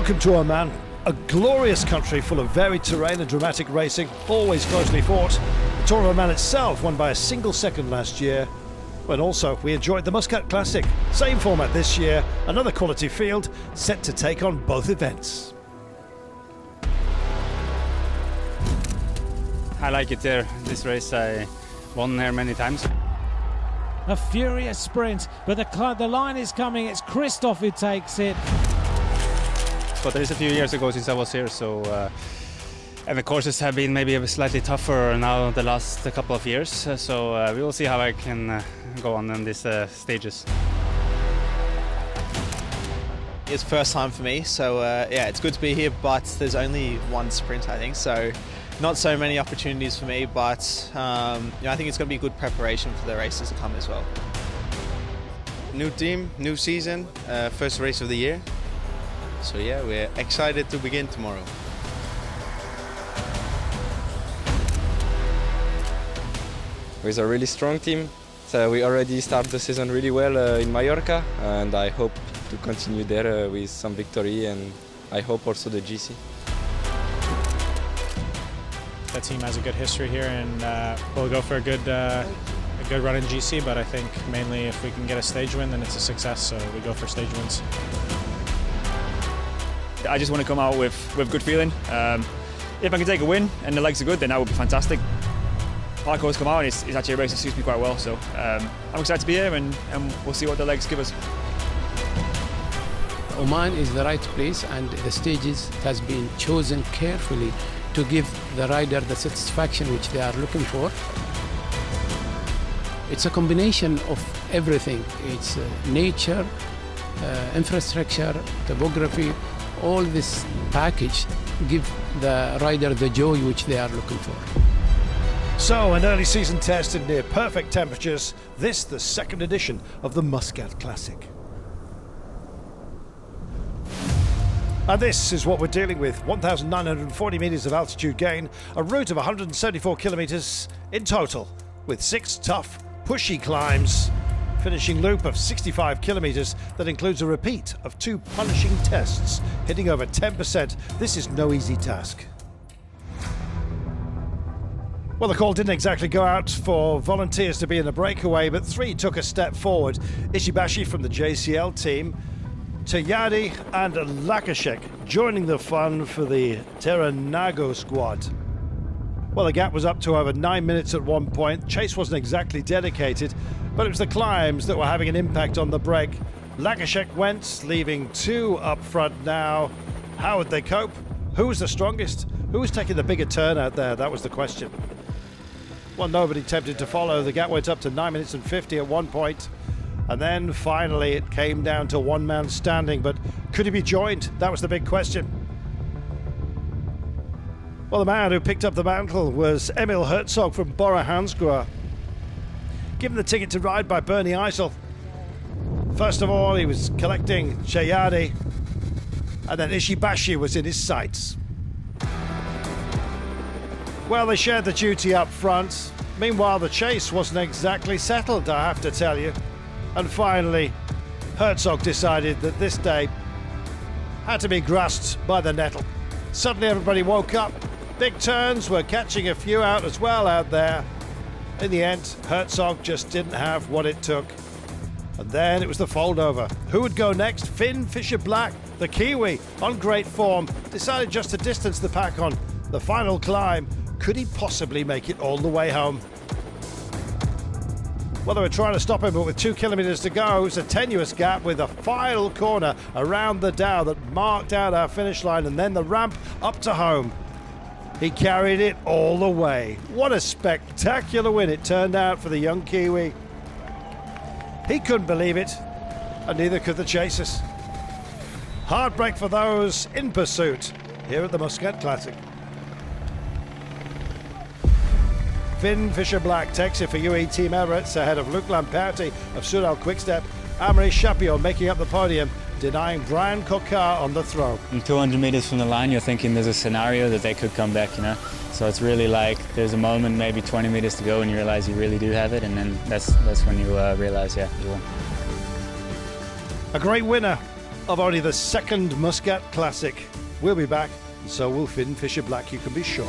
Welcome to Oman, a glorious country full of varied terrain and dramatic racing, always closely fought. The Tour of Oman itself won by a single second last year. And also, we enjoyed the Muscat Classic. Same format this year, another quality field set to take on both events. I like it there. This race I won here many times. A furious sprint, but the line is coming. It's Christoph who takes it. But it is a few years ago since I was here, so and the courses have been maybe a bit slightly tougher now the last couple of years. So we will see how I can go on in these stages. It's first time for me, so yeah, it's good to be here. But there's only one sprint, I think, so not so many opportunities for me. But I think it's going to be good preparation for the races to come as well. New team, new season, first race of the year. So yeah, we're excited to begin tomorrow. With a really strong team. So we already started the season really well in Mallorca, and I hope to continue there with some victory, and I hope also the GC. The team has a good history here, and we'll go for a good run in GC, but I think mainly if we can get a stage win, then it's a success, so we go for stage wins. I just want to come out with good feeling. If I can take a win and the legs are good, then that would be fantastic. Parkour's come out and it's actually a race that suits me quite well, so I'm excited to be here and we'll see what the legs give us. Oman is the right place, and the stages has been chosen carefully to give the rider the satisfaction which they are looking for. It's a combination of everything. It's nature, infrastructure, topography. All this package give the rider the joy which they are looking for. So, an early season test in near perfect temperatures. This, the second edition of the Muscat Classic. And this is what we're dealing with. 1,940 metres of altitude gain, a route of 174 kilometres in total, with 6 tough, pushy climbs, finishing loop of 65 kilometres that includes a repeat of 2 punishing tests, hitting over 10%. This is no easy task. Well, the call didn't exactly go out for volunteers to be in a breakaway, but 3 took a step forward. Ishibashi from the JCL team, Tayadi and Lakashek joining the fun for the Teranago squad. Well, the gap was up to over 9 minutes at one point. Chase wasn't exactly dedicated, but it was the climbs that were having an impact on the break. Lakashek went, leaving 2 up front now. How would they cope? Who was the strongest? Who was taking the bigger turn out there? That was the question. Well, nobody tempted to follow. The gap went up to 9 minutes and 50 at one point. And then finally it came down to one man standing, but could he be joined? That was the big question. Well, the man who picked up the mantle was Emil Herzog from Bora Hansgrohe, given the ticket to ride by Bernie Eisel. First of all, he was collecting Chayadi, and then Ishibashi was in his sights. Well, they shared the duty up front. Meanwhile, the chase wasn't exactly settled, I have to tell you. And finally, Herzog decided that this day had to be grasped by the nettle. Suddenly everybody woke up. Big turns were catching a few out as well out there. In the end, Herzog just didn't have what it took. And then it was the fold over. Who would go next? Finn Fisher-Black, the Kiwi, on great form, decided just to distance the pack on the final climb. Could he possibly make it all the way home? Well, they were trying to stop him, but with 2 kilometres to go, it was a tenuous gap with a final corner around the Dow that marked out our finish line, and then the ramp up to home. He carried it all the way. What a spectacular win it turned out for the young Kiwi. He couldn't believe it, and neither could the chasers. Heartbreak for those in pursuit here at the Muscat Classic. Finn Fisher-Black takes it for UAE Team Emirates ahead of Luke Lamperti of Soudal Quick-Step. Amaury Capiot making up the podium, denying Bryan Coquard on the throw. 200 meters from the line, you're thinking there's a scenario that they could come back, you know. So it's really like there's a moment, maybe 20 meters to go, and you realize you really do have it, and then that's when you realize, yeah, you won. A great winner of only the second Muscat Classic. We'll be back, and so will Finn Fisher-Black, you can be sure.